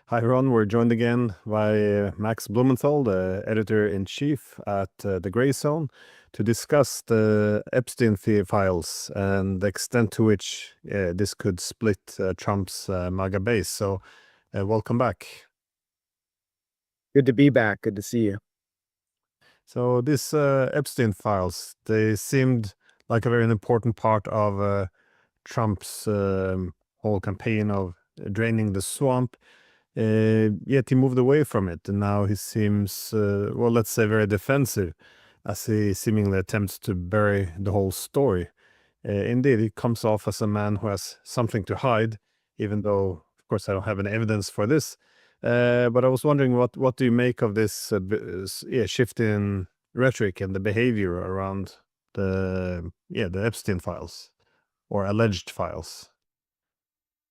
Hi, Ron. We're joined again by Max Blumenthal, the editor-in-chief at The Gray Zone, to discuss the Epstein Files and the extent to which this could split Trump's MAGA base. So, welcome back. Good to be back. Good to see you. So, these Epstein Files, they seemed like a very important part of Trump's whole campaign of draining the swamp. Yet he moved away from it, and now he seems, well, let's say, very defensive, as he seemingly attempts to bury the whole story. Indeed, he comes off as a man who has something to hide, even though, of course, I don't have any evidence for this. But I was wondering, what do you make of this shift in rhetoric and the behavior around the Epstein files or alleged files?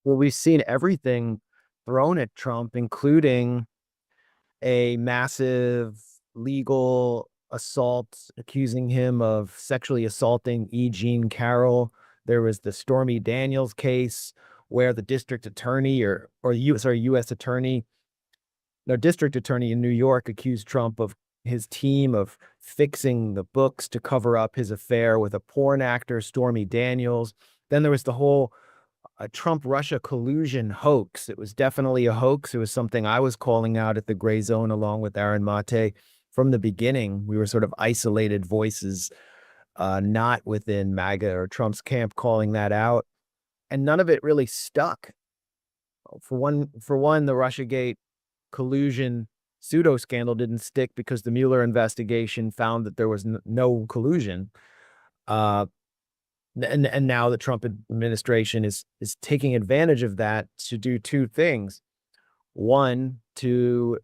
Well, we've seen everything thrown at Trump, including a massive legal assault accusing him of sexually assaulting E. Jean Carroll. There was the Stormy Daniels case where the district attorney or U.S. attorney, no, district attorney in New York accused Trump of his team of fixing the books to cover up his affair with a porn actor, Stormy Daniels. Then there was the whole a Trump-Russia collusion hoax. It was definitely a hoax. It was something I was calling out at the Gray Zone along with Aaron Mate from the beginning. We were sort of isolated voices, not within MAGA or Trump's camp, calling that out, and none of it really stuck. For one, the Russiagate collusion pseudo scandal didn't stick because the Mueller investigation found that there was no collusion. Uh, and now the Trump administration is taking advantage of that to do two things. One, to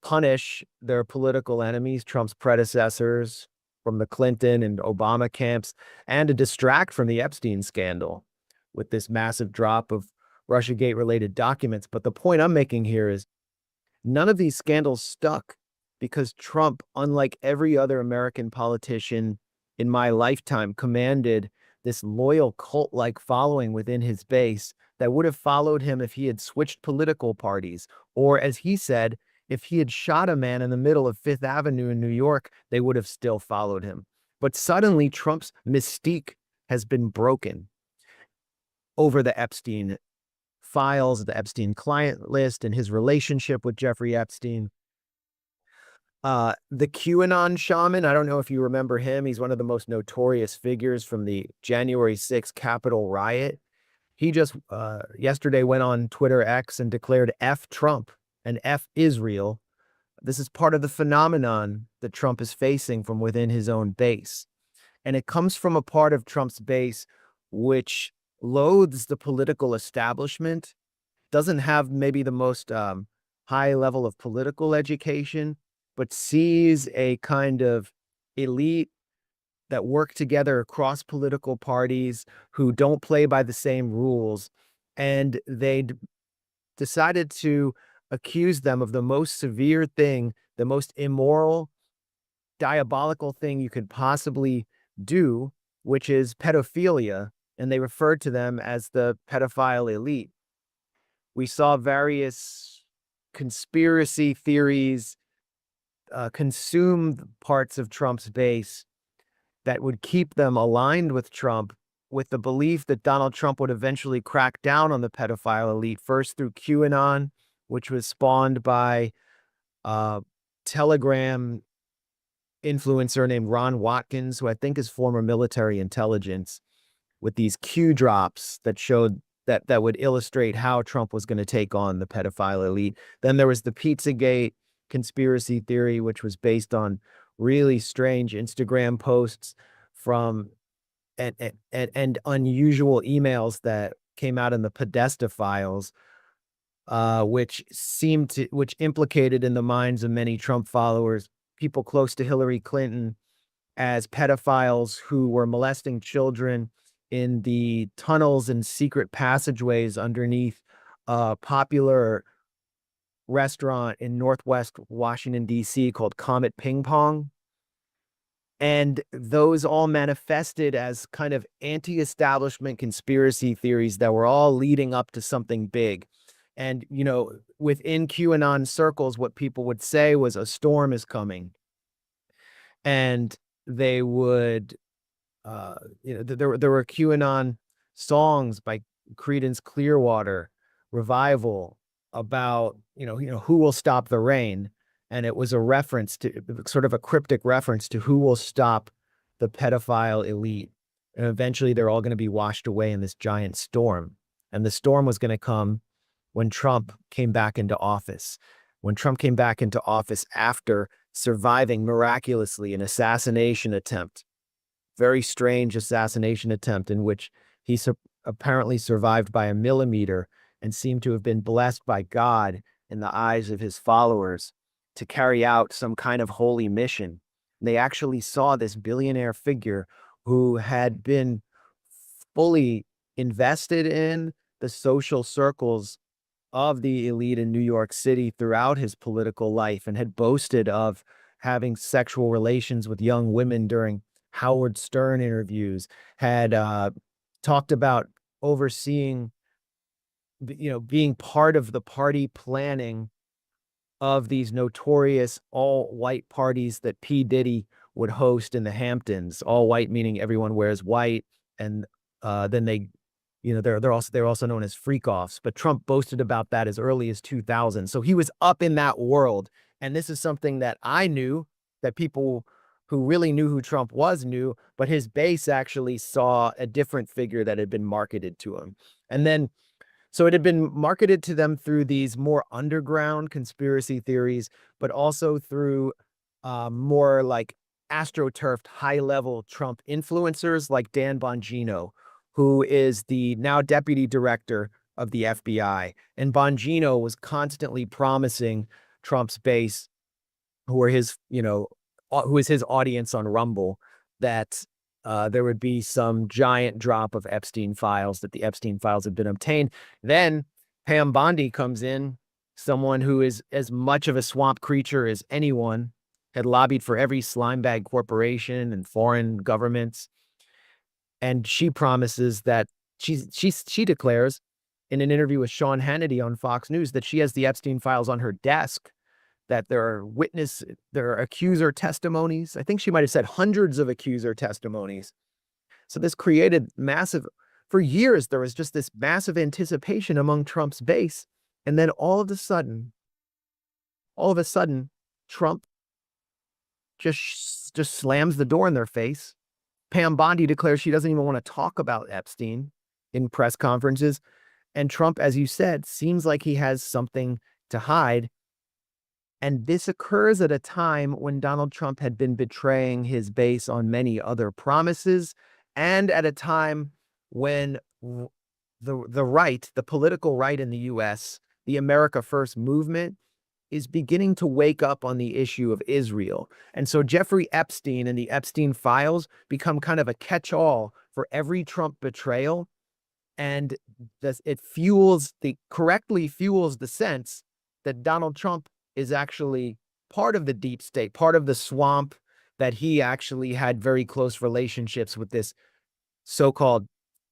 punish their political enemies, Trump's predecessors from the Clinton and Obama camps, and to distract from the Epstein scandal with this massive drop of Russiagate-related documents. But the point I'm making here is none of these scandals stuck because Trump, unlike every other American politician in my lifetime, commanded this loyal cult-like following within his base that would have followed him if he had switched political parties, or as he said, if he had shot a man in the middle of Fifth Avenue in New York, they would have still followed him. But suddenly Trump's mystique has been broken over the Epstein files, the Epstein client list, and his relationship with Jeffrey Epstein. The QAnon shaman, I don't know if you remember him. He's one of the most notorious figures from the January 6th Capitol riot. He just yesterday went on Twitter X and declared F Trump and F Israel. This is part of the phenomenon that Trump is facing from within his own base. And it comes from a part of Trump's base which loathes the political establishment, doesn't have maybe the most high level of political education, but sees a kind of elite that work together across political parties who don't play by the same rules. And they decided to accuse them of the most severe thing, the most immoral, diabolical thing you could possibly do, which is pedophilia. And they referred to them as the pedophile elite. We saw various conspiracy theories consume parts of Trump's base that would keep them aligned with Trump, with the belief that Donald Trump would eventually crack down on the pedophile elite, first through QAnon, which was spawned by a Telegram influencer named Ron Watkins, who I think is former military intelligence, with these Q drops that showed that would illustrate how Trump was going to take on the pedophile elite. Then there was the Pizzagate conspiracy theory, which was based on really strange Instagram posts from and unusual emails that came out in the Podesta files, which implicated in the minds of many Trump followers, people close to Hillary Clinton, as pedophiles who were molesting children in the tunnels and secret passageways underneath a popular restaurant in Northwest Washington, D.C. called Comet Ping Pong. And those all manifested as kind of anti-establishment conspiracy theories that were all leading up to something big. And, within QAnon circles, what people would say was a storm is coming. And they would, there were QAnon songs by Creedence Clearwater Revival about, who will stop the rain. And it was a reference to sort of a cryptic reference to who will stop the pedophile elite. And eventually they're all going to be washed away in this giant storm. And the storm was going to come when Trump came back into office. When Trump came back into office after surviving miraculously an assassination attempt, very strange assassination attempt in which he apparently survived by a millimeter and seemed to have been blessed by God in the eyes of his followers to carry out some kind of holy mission. They actually saw this billionaire figure who had been fully invested in the social circles of the elite in New York City throughout his political life and had boasted of having sexual relations with young women during Howard Stern interviews, had talked about overseeing, being part of the party planning of these notorious all-white parties that P. Diddy would host in the Hamptons. All white meaning everyone wears white, and then they, they're also known as freak-offs. But Trump boasted about that as early as 2000. So he was up in that world, and this is something that I knew, that people who really knew who Trump was knew, but his base actually saw a different figure that had been marketed to him. And then so it had been marketed to them through these more underground conspiracy theories, but also through more like astroturfed high-level Trump influencers like Dan Bongino, who is the now deputy director of the FBI. And Bongino was constantly promising Trump's base, who is his audience on Rumble, that there would be some giant drop of Epstein files, that the Epstein files had been obtained. Then Pam Bondi comes in, someone who is as much of a swamp creature as anyone, had lobbied for every slimebag corporation and foreign governments. And she promises that she declares in an interview with Sean Hannity on Fox News that she has the Epstein files on her desk, that there are accuser testimonies. I think she might have said hundreds of accuser testimonies. So this created for years, there was just this massive anticipation among Trump's base. And then all of a sudden, Trump just slams the door in their face. Pam Bondi declares she doesn't even want to talk about Epstein in press conferences. And Trump, as you said, seems like he has something to hide. And this occurs at a time when Donald Trump had been betraying his base on many other promises, and at a time when the right, the political right in the U.S., the America First movement, is beginning to wake up on the issue of Israel. And so Jeffrey Epstein and the Epstein Files become kind of a catch-all for every Trump betrayal. And it correctly fuels the sense that Donald Trump is actually part of the deep state, part of the swamp, that he actually had very close relationships with this so-called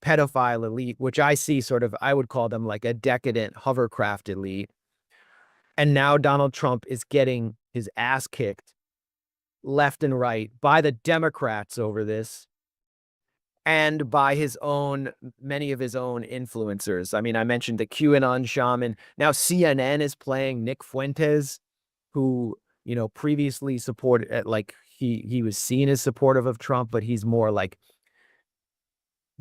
pedophile elite, which I see I would call them like a decadent hovercraft elite. And now Donald Trump is getting his ass kicked left and right by the Democrats over this, and by many of his own influencers. I mean, I mentioned the QAnon shaman. Now CNN is playing Nick Fuentes, who, previously supported, he was seen as supportive of Trump, but he's more like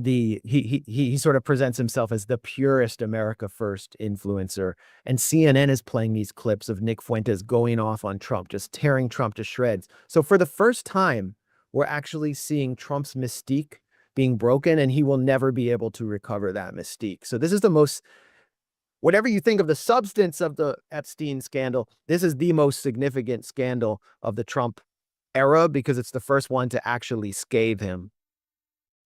he sort of presents himself as the purest America First influencer. And CNN is playing these clips of Nick Fuentes going off on Trump, just tearing Trump to shreds. So for the first time, we're actually seeing Trump's mystique being broken, and he will never be able to recover that mystique. So this is whatever you think of the substance of the Epstein scandal, this is the most significant scandal of the Trump era, because it's the first one to actually scathe him.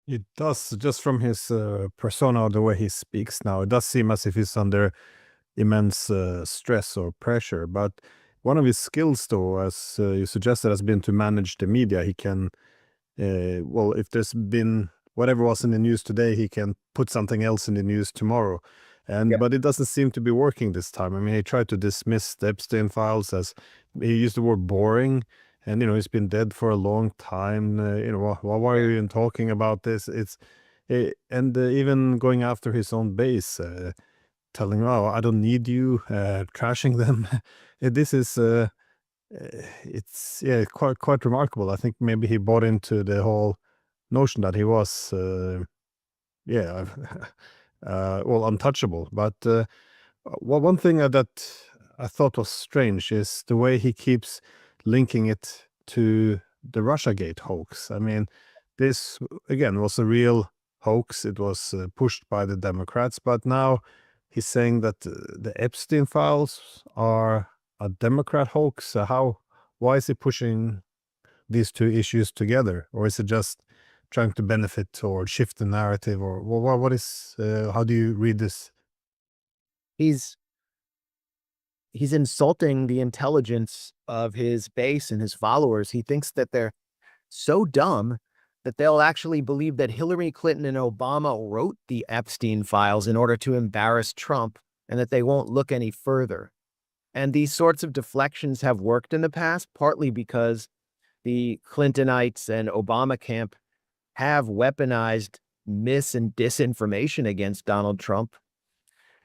It does, just from his persona, the way he speaks now, it does seem as if he's under immense stress or pressure. But one of his skills, though, as you suggested, has been to manage the media. He can, if there's been whatever was in the news today, he can put something else in the news tomorrow. And Yeah. but it doesn't seem to be working this time. I mean, he tried to dismiss the Epstein files as, he used the word boring, and he's been dead for a long time. Why are you even talking about this? And even going after his own base, telling, "Oh, I don't need you," trashing them. This is it's quite remarkable. I think maybe he bought into the whole notion that he was yeah well, untouchable. But well, one thing that I thought was strange is the way he keeps linking it to the Russiagate hoax. I mean, this again was a real hoax. It was pushed by the Democrats, but now he's saying that the Epstein files are a Democrat hoax. Why is he pushing these two issues together, or is it just trying to benefit or shift the narrative, or what is? How do you read this? He's he's insulting the intelligence of his base and his followers. He thinks that they're so dumb that they'll actually believe that Hillary Clinton and Obama wrote the Epstein files in order to embarrass Trump and that they won't look any further. And these sorts of deflections have worked in the past, partly because the Clintonites and Obama camp have weaponized mis and disinformation against Donald Trump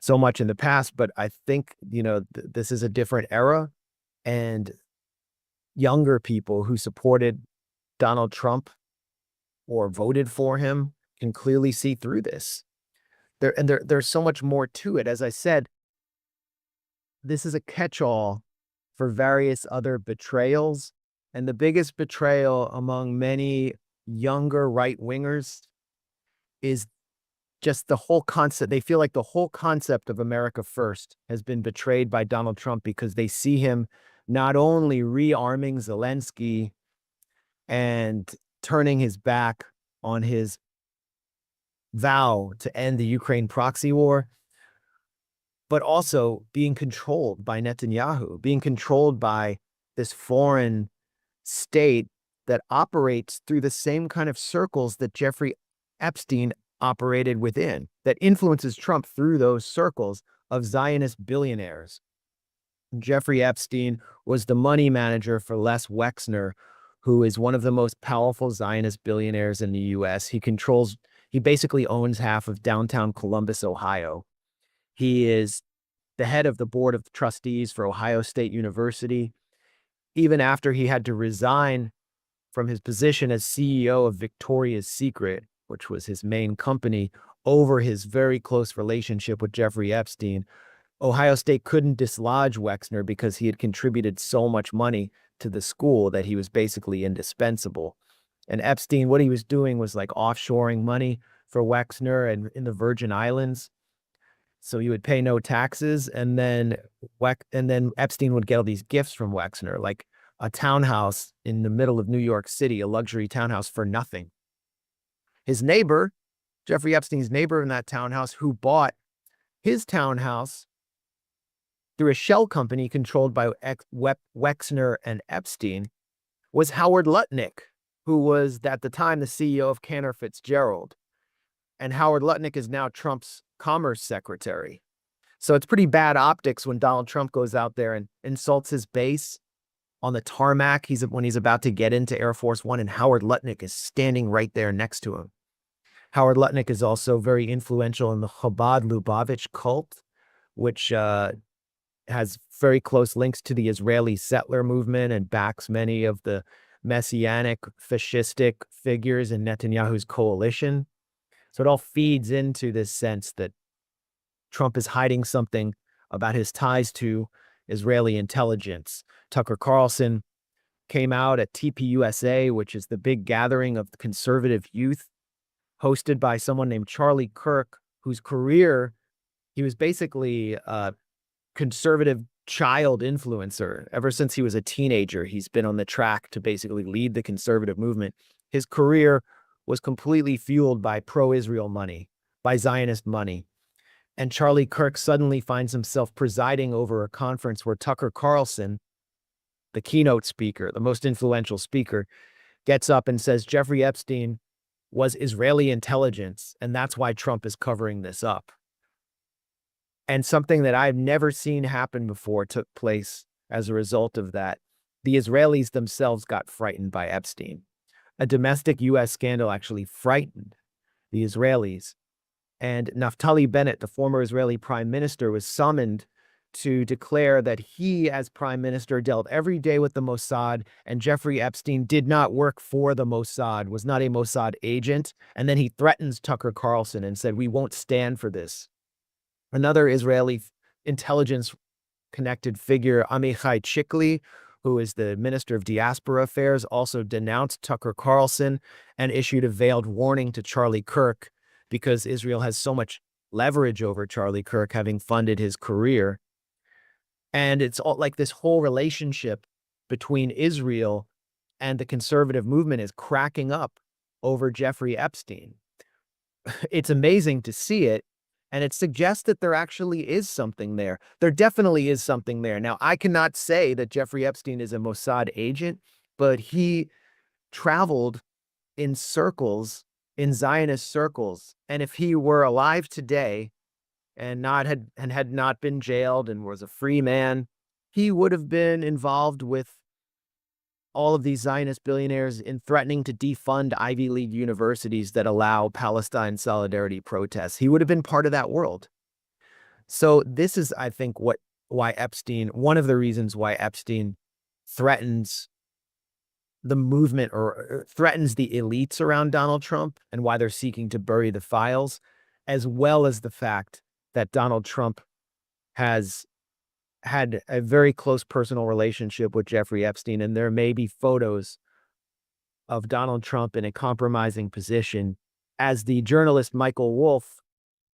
so much in the past. But I think, this is a different era, and younger people who supported Donald Trump or voted for him can clearly see through this. There's so much more to it. As I said, this is a catch-all for various other betrayals, and the biggest betrayal among many younger right-wingers is just the whole concept. They feel like the whole concept of America First has been betrayed by Donald Trump because they see him not only rearming Zelensky and turning his back on his vow to end the Ukraine proxy war, but also being controlled by Netanyahu, being controlled by this foreign state that operates through the same kind of circles that Jeffrey Epstein operated within, that influences Trump through those circles of Zionist billionaires. Jeffrey Epstein was the money manager for Les Wexner, who is one of the most powerful Zionist billionaires in the US. He basically owns half of downtown Columbus, Ohio. He is the head of the board of trustees for Ohio State University. Even after he had to resign from his position as CEO of Victoria's Secret, which was his main company, over his very close relationship with Jeffrey Epstein, Ohio State couldn't dislodge Wexner because he had contributed so much money to the school that he was basically indispensable. And Epstein, what he was doing was like offshoring money for Wexner and in the Virgin Islands. So you would pay no taxes, and then Epstein would get all these gifts from Wexner, like a townhouse in the middle of New York City, a luxury townhouse for nothing. His neighbor, Jeffrey Epstein's neighbor in that townhouse, who bought his townhouse through a shell company controlled by Wexner and Epstein, was Howard Lutnick, who was at the time the CEO of Cantor Fitzgerald. And Howard Lutnick is now Trump's commerce secretary. So it's pretty bad optics when Donald Trump goes out there and insults his base on the tarmac when he's about to get into Air Force One, and Howard Lutnick is standing right there next to him. Howard Lutnick is also very influential in the Chabad Lubavitch cult, which has very close links to the Israeli settler movement and backs many of the messianic fascistic figures in Netanyahu's coalition. So it all feeds into this sense that Trump is hiding something about his ties to Israeli intelligence. Tucker Carlson came out at TPUSA, which is the big gathering of conservative youth, hosted by someone named Charlie Kirk, whose career, he was basically a conservative child influencer. Ever since he was a teenager, he's been on the track to basically lead the conservative movement. His career was completely fueled by pro-Israel money, by Zionist money. And Charlie Kirk suddenly finds himself presiding over a conference where Tucker Carlson, the keynote speaker, the most influential speaker, gets up and says Jeffrey Epstein was Israeli intelligence, and that's why Trump is covering this up. And something that I've never seen happen before took place as a result of that. The Israelis themselves got frightened by Epstein. A domestic U.S. scandal actually frightened the Israelis. And Naftali Bennett, the former Israeli prime minister, was summoned to declare that he, as prime minister, dealt every day with the Mossad, and Jeffrey Epstein did not work for the Mossad, was not a Mossad agent. And then he threatens Tucker Carlson and said, "We won't stand for this." Another Israeli intelligence connected figure, Amichai Chikli, who is the Minister of Diaspora Affairs, also denounced Tucker Carlson and issued a veiled warning to Charlie Kirk because Israel has so much leverage over Charlie Kirk, having funded his career. And it's all like this whole relationship between Israel and the conservative movement is cracking up over Jeffrey Epstein. It's amazing to see it. And it suggests that there actually is something there. There definitely is something there. Now, I cannot say that Jeffrey Epstein is a Mossad agent, but he traveled in circles, in Zionist circles. And if he were alive today and had not been jailed and was a free man, he would have been involved with all of these Zionist billionaires in threatening to defund Ivy League universities that allow Palestine solidarity protests. He would have been part of that world. So this is, I think, why Epstein, one of the reasons why Epstein threatens the movement or threatens the elites around Donald Trump and why they're seeking to bury the files, as well as the fact that Donald Trump has had a very close personal relationship with Jeffrey Epstein, and there may be photos of Donald Trump in a compromising position. As the journalist Michael Wolff,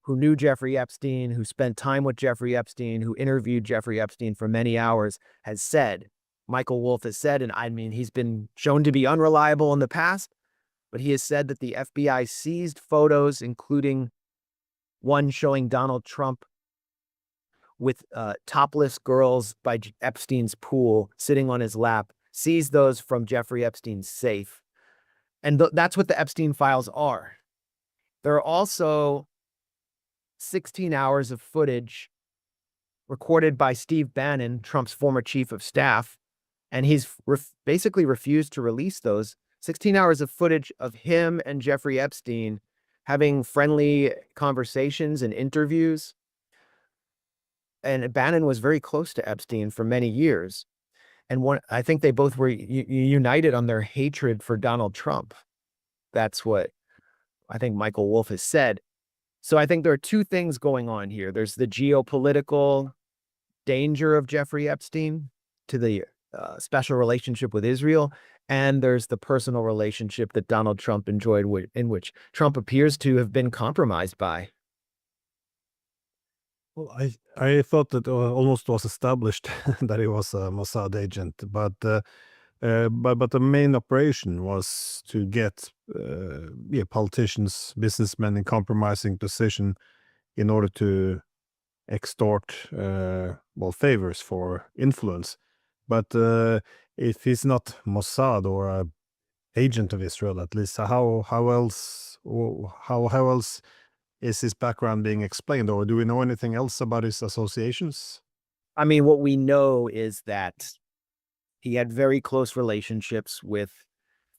who knew Jeffrey Epstein, who spent time with Jeffrey Epstein, who interviewed Jeffrey Epstein for many hours, has said, Michael Wolff has said, and I mean, he's been shown to be unreliable in the past, but he has said that the FBI seized photos, including one showing Donald Trump with topless girls by Epstein's pool sitting on his lap, seized those from Jeffrey Epstein's safe. And that's what the Epstein files are. There are also 16 hours of footage recorded by Steve Bannon, Trump's former chief of staff, and he's basically refused to release those 16 hours of footage of him and Jeffrey Epstein having friendly conversations and interviews. And Bannon was very close to Epstein for many years. And I think they both were united on their hatred for Donald Trump. That's what I think Michael Wolff has said. So I think there are two things going on here. There's the geopolitical danger of Jeffrey Epstein to the special relationship with Israel, and there's the personal relationship that Donald Trump enjoyed, in which Trump appears to have been compromised by. Well, I thought that almost was established that he was a Mossad agent, but the main operation was to get politicians, businessmen in compromising position in order to extort favors for influence. But if he's not Mossad or a agent of Israel, at least how else is his background being explained, or do we know anything else about his associations? I mean, what we know is that he had very close relationships with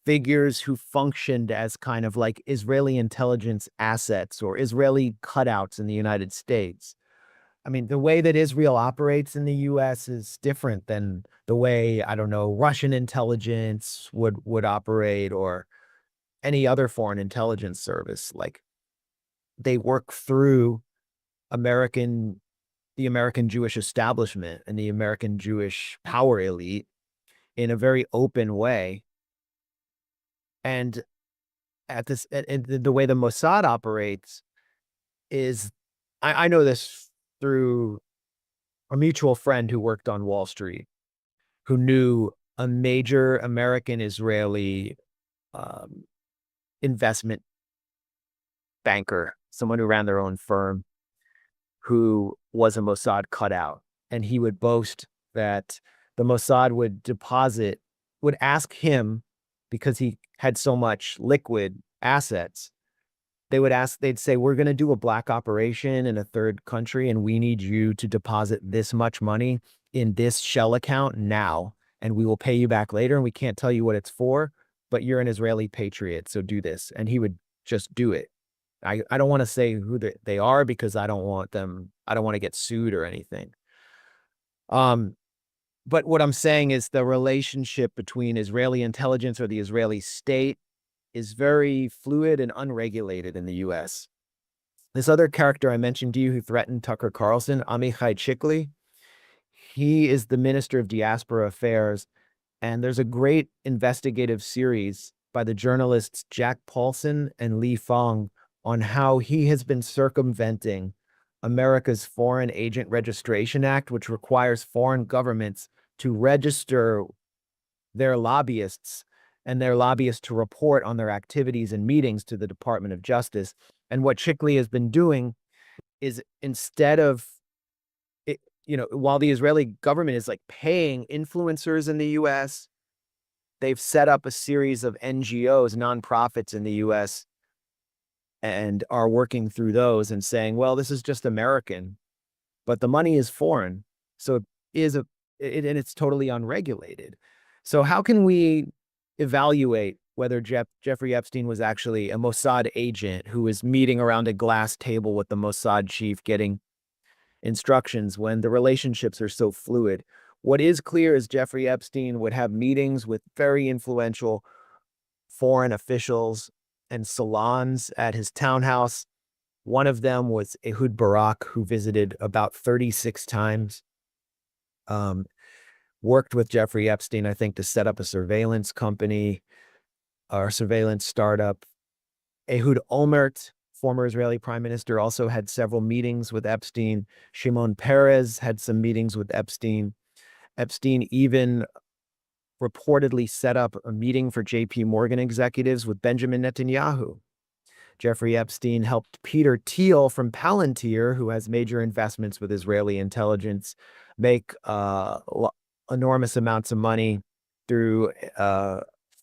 figures who functioned as kind of like Israeli intelligence assets or Israeli cutouts in the United States. I mean, the way that Israel operates in the US is different than the way, I don't know, Russian intelligence would operate or any other foreign intelligence service. Like, they work through the American Jewish establishment and the American Jewish power elite in a very open way. And the way the Mossad operates is, I know this through a mutual friend who worked on Wall Street, who knew a major American Israeli investment banker, someone who ran their own firm, who was a Mossad cutout. And he would boast that the Mossad would ask him, because he had so much liquid assets, they'd say, we're going to do a black operation in a third country, and we need you to deposit this much money in this shell account now, and we will pay you back later. And we can't tell you what it's for, but you're an Israeli patriot, so do this. And he would just do it. I don't want to say who they are because I don't want to get sued or anything. But what I'm saying is the relationship between Israeli intelligence or the Israeli state is very fluid and unregulated in the US. This other character I mentioned to you who threatened Tucker Carlson, Amichai Chikli, he is the Minister of Diaspora Affairs, and there's a great investigative series by the journalists Jack Paulson and Lee Fong on how he has been circumventing America's Foreign Agent Registration Act, which requires foreign governments to register their lobbyists and their lobbyists to report on their activities and meetings to the Department of Justice. And what Chikli has been doing is instead of, while the Israeli government is like paying influencers in the US, they've set up a series of NGOs, nonprofits in the US, and are working through those and saying, well, this is just American, but the money is foreign. So and it's totally unregulated. So how can we evaluate whether Jeffrey Epstein was actually a Mossad agent who was meeting around a glass table with the Mossad chief getting instructions when the relationships are so fluid? What is clear is Jeffrey Epstein would have meetings with very influential foreign officials and salons at his townhouse. One of them was Ehud Barak, who visited about 36 times. Worked with Jeffrey Epstein, I think, to set up a surveillance company or surveillance startup. Ehud Olmert, former Israeli prime minister, also had several meetings with Epstein. Shimon Peres had some meetings with Epstein. Epstein even reportedly set up a meeting for JP Morgan executives with Benjamin Netanyahu. Jeffrey Epstein helped Peter Thiel from Palantir, who has major investments with Israeli intelligence, make enormous amounts of money through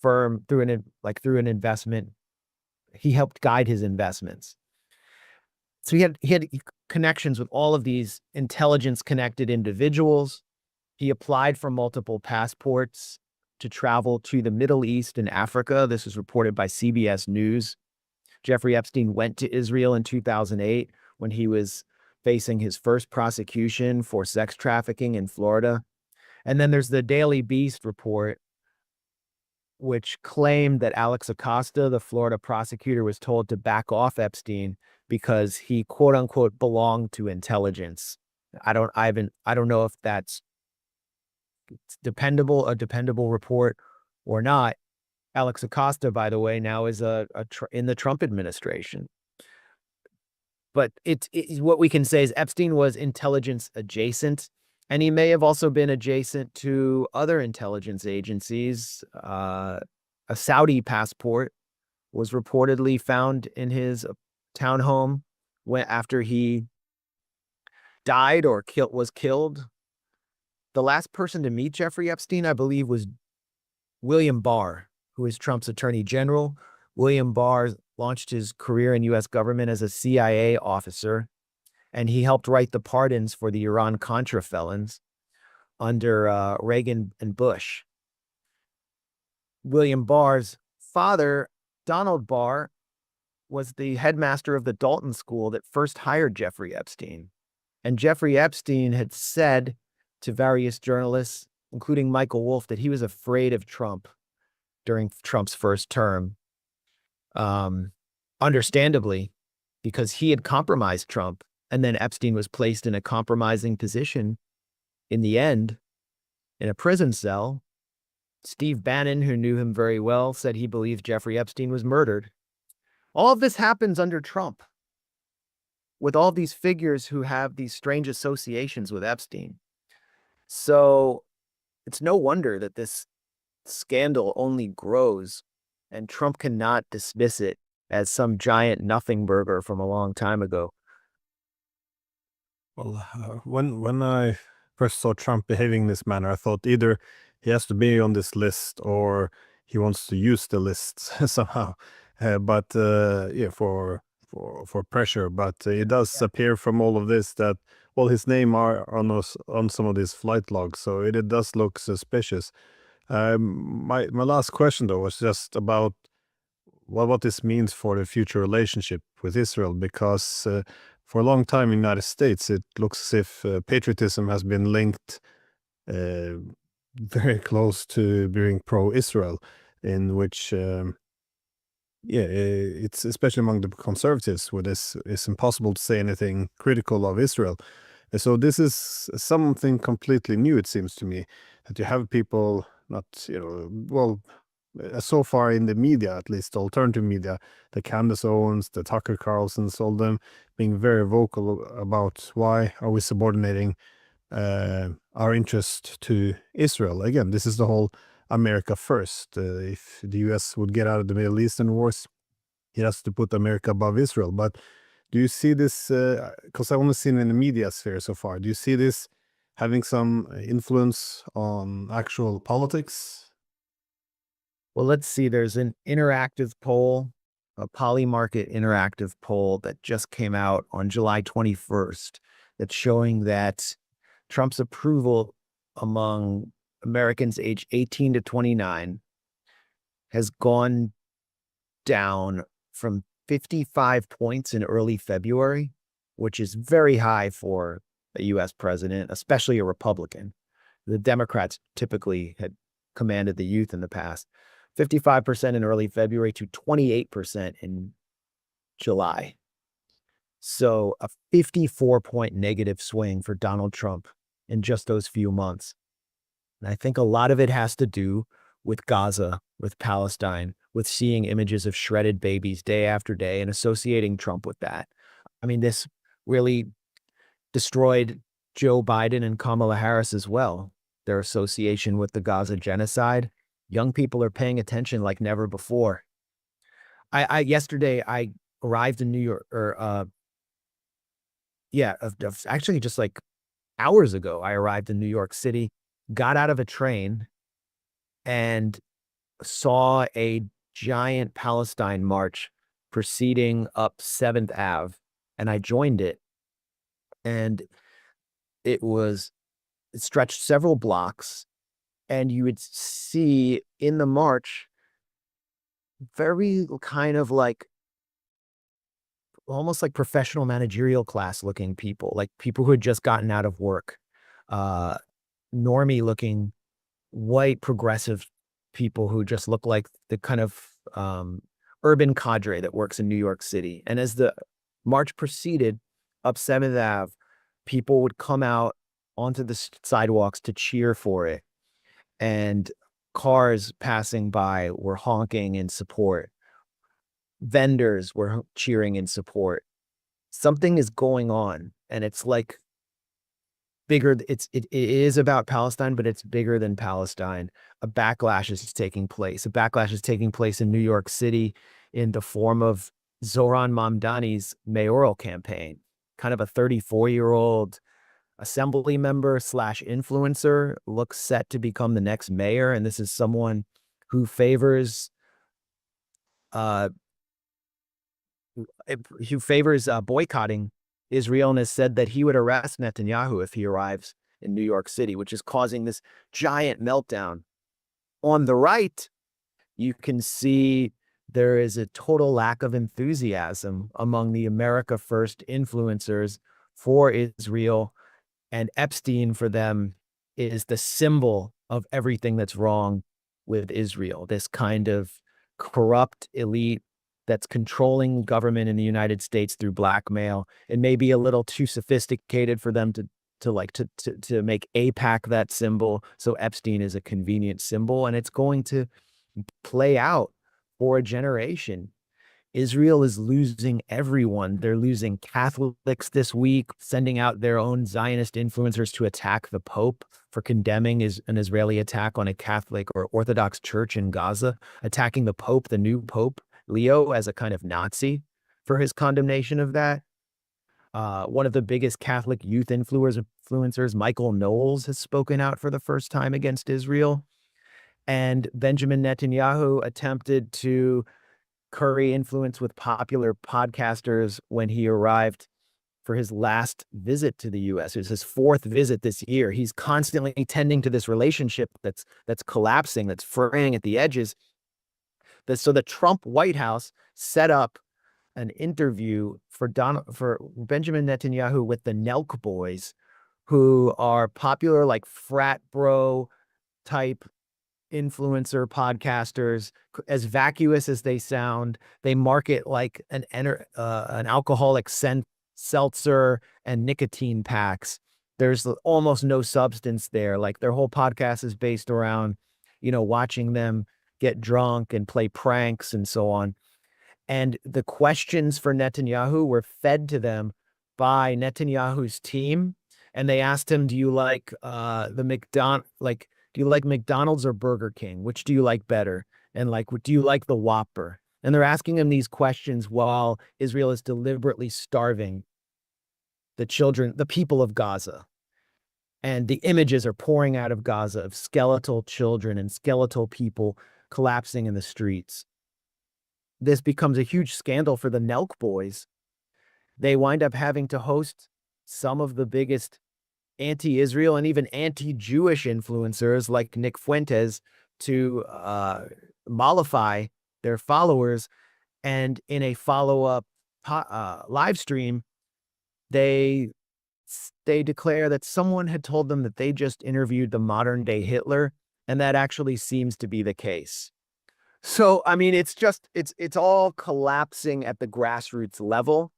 through an investment. He helped guide his investments. So he had connections with all of these intelligence-connected individuals. He applied for multiple passports to travel to the Middle East and Africa. This was reported by CBS News. Jeffrey Epstein went to Israel in 2008 when he was facing his first prosecution for sex trafficking in Florida. And then there's the Daily Beast report, which claimed that Alex Acosta, the Florida prosecutor, was told to back off Epstein because he, quote unquote, belonged to intelligence. I don't know if that's a dependable report or not. Alex Acosta, by the way, now is in the Trump administration. But what we can say is Epstein was intelligence adjacent, and he may have also been adjacent to other intelligence agencies. A Saudi passport was reportedly found in his townhome after he died or was killed. The last person to meet Jeffrey Epstein, I believe, was William Barr, who is Trump's attorney general. William Barr launched his career in U.S. government as a CIA officer, and he helped write the pardons for the Iran-Contra felons under Reagan and Bush. William Barr's father, Donald Barr, was the headmaster of the Dalton School that first hired Jeffrey Epstein. And Jeffrey Epstein had said to various journalists, including Michael Wolff, that he was afraid of Trump during Trump's first term. Understandably, because he had compromised Trump, and then Epstein was placed in a compromising position in the end, in a prison cell. Steve Bannon, who knew him very well, said he believed Jeffrey Epstein was murdered. All of this happens under Trump, with all these figures who have these strange associations with Epstein. So it's no wonder that this scandal only grows, and Trump cannot dismiss it as some giant nothing burger from a long time ago. Well, when I first saw Trump behaving in this manner, I thought either he has to be on this list or he wants to use the list somehow. Yeah, for for pressure, but it does appear from all of this that, well, his name are on some of these flight logs, so it does look suspicious. My last question though was just about what this means for the future relationship with Israel, because for a long time in the United States, it looks as if patriotism has been linked uh, very close to being pro-Israel, in which, it's especially among the conservatives, where this is impossible to say anything critical of Israel. So this is something completely new, it seems to me, that you have people not, well, so far in the media, at least alternative media, the Candace Owens, the Tucker Carlsons, all them being very vocal about why are we subordinating our interest to Israel. Again, this is the whole America first. If the US would get out of the Middle Eastern wars, it has to put America above Israel. But do you see this, because I only seen it in the media sphere so far, do you see this having some influence on actual politics? Well, let's see. There's an interactive poll, a Polymarket interactive poll that just came out on July 21st that's showing that Trump's approval among Americans aged 18 to 29 has gone down from 55 points in early February, which is very high for a US president, especially a Republican. The Democrats typically had commanded the youth in the past. 55% in early February to 28% in July. So a 54-point negative swing for Donald Trump in just those few months. And I think a lot of it has to do with Gaza, with Palestine, with seeing images of shredded babies day after day and associating Trump with that. I mean, this really destroyed Joe Biden and Kamala Harris as well, their association with the Gaza genocide. Young people are paying attention like never before. Yesterday I arrived in New York, or actually just like hours ago, I arrived in New York City, got out of a train and saw a giant Palestine march proceeding up 7th Ave, and I joined it. And it stretched several blocks, and you would see in the march very kind of like almost like professional managerial class looking people, like people who had just gotten out of work, uh, normie looking white progressive people who just look like the kind of urban cadre that works in New York City. And as the march proceeded up 7th Ave, people would come out onto the sidewalks to cheer for it. And cars passing by were honking in support. Vendors were cheering in support. Something is going on, and it's like bigger. It is about Palestine, but it's bigger than Palestine. A backlash is taking place. A backlash is taking place in New York City in the form of Zohran Mamdani's mayoral campaign, kind of a 34-year-old assembly member slash influencer looks set to become the next mayor. And this is someone who favors boycotting Israel, and has said that he would arrest Netanyahu if he arrives in New York City, which is causing this giant meltdown. On the right, you can see there is a total lack of enthusiasm among the America First influencers for Israel, and Epstein for them is the symbol of everything that's wrong with Israel. This kind of corrupt elite that's controlling government in the United States through blackmail. It may be a little too sophisticated for them to make AIPAC that symbol. So Epstein is a convenient symbol, and it's going to play out for a generation. Israel is losing everyone. They're losing Catholics this week, sending out their own Zionist influencers to attack the Pope for condemning an Israeli attack on a Catholic or Orthodox church in Gaza, attacking the Pope, the new Pope, Leo, as a kind of Nazi for his condemnation of that. One of the biggest Catholic youth influencers, Michael Knowles, has spoken out for the first time against Israel. And Benjamin Netanyahu attempted to curry influence with popular podcasters when he arrived for his last visit to the US. It was his fourth visit this year. He's constantly tending to this relationship that's collapsing, that's fraying at the edges. So the Trump White House set up an interview for Benjamin Netanyahu with the Nelk Boys, who are popular like frat bro type influencer podcasters. As vacuous as they sound, they market like an alcoholic seltzer and nicotine packs. There's almost no substance there. Like their whole podcast is based around, watching them get drunk and play pranks and so on. And the questions for Netanyahu were fed to them by Netanyahu's team. And they asked him, do you like do you like McDonald's or Burger King? Which do you like better? And like, do you like the Whopper? And they're asking him these questions while Israel is deliberately starving the people of Gaza. And the images are pouring out of Gaza of skeletal children and skeletal people collapsing in the streets. This becomes a huge scandal for the Nelk Boys. They wind up having to host some of the biggest anti-Israel and even anti-Jewish influencers like Nick Fuentes to mollify their followers. And in a follow-up live stream, they declare that someone had told them that they just interviewed the modern-day Hitler, and that actually seems to be the case. So, I mean, it's all collapsing at the grassroots level,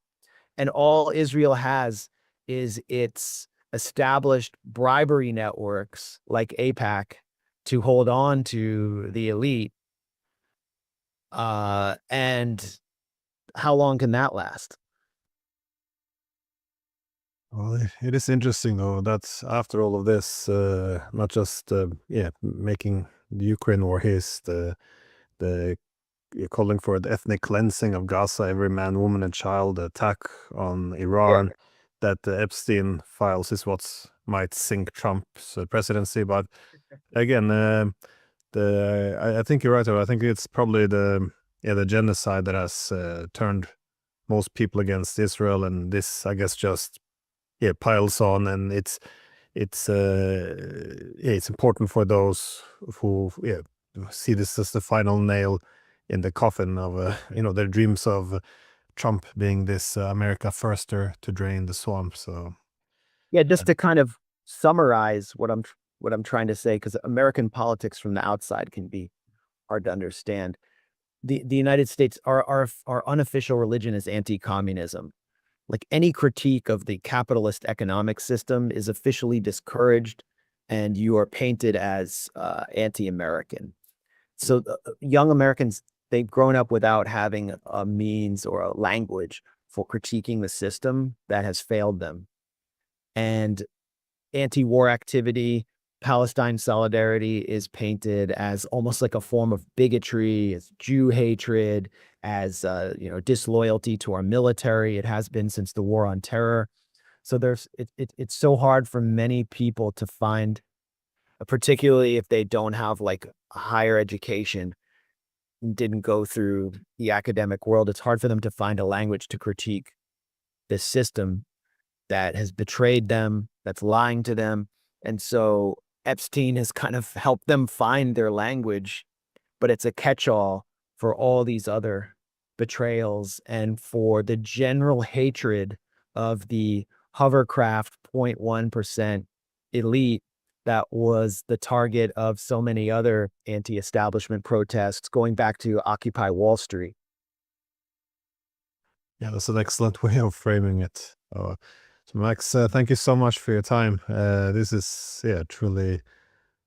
and all Israel has is its established bribery networks like AIPAC to hold on to the elite. And how long can that last? Well, it is interesting though that after all of this, not just making the Ukraine war his, the calling for the ethnic cleansing of Gaza, every man, woman, and child, attack on Iran, that the Epstein Files is what might sink Trump's presidency. But again, I think you're right. I think it's probably the genocide that has turned most people against Israel, and this, I guess, just piles on, and it's important for those who see this as the final nail in the coffin of their dreams of Trump being this America firster to drain the swamp. So Yeah, just to kind of summarize what I'm trying to say, because American politics from the outside can be hard to understand. The United States, our unofficial religion is anti-communism. Like any critique of the capitalist economic system is officially discouraged, and you are painted as anti-American. So young Americans, they've grown up without having a means or a language for critiquing the system that has failed them. And anti-war activity, Palestine solidarity is painted as almost like a form of bigotry, as Jew hatred, as disloyalty to our military. It has been since the war on terror. So it's so hard for many people to find, particularly if they don't have like a higher education, didn't go through the academic world. It's hard for them to find a language to critique this system that has betrayed them, that's lying to them. And so Epstein has kind of helped them find their language, but it's a catch-all for all these other betrayals and for the general hatred of the hovercraft 0.1% elite that was the target of so many other anti-establishment protests going back to Occupy Wall Street. yeah, that's an excellent way of framing it. So Max, thank you so much for your time. This is truly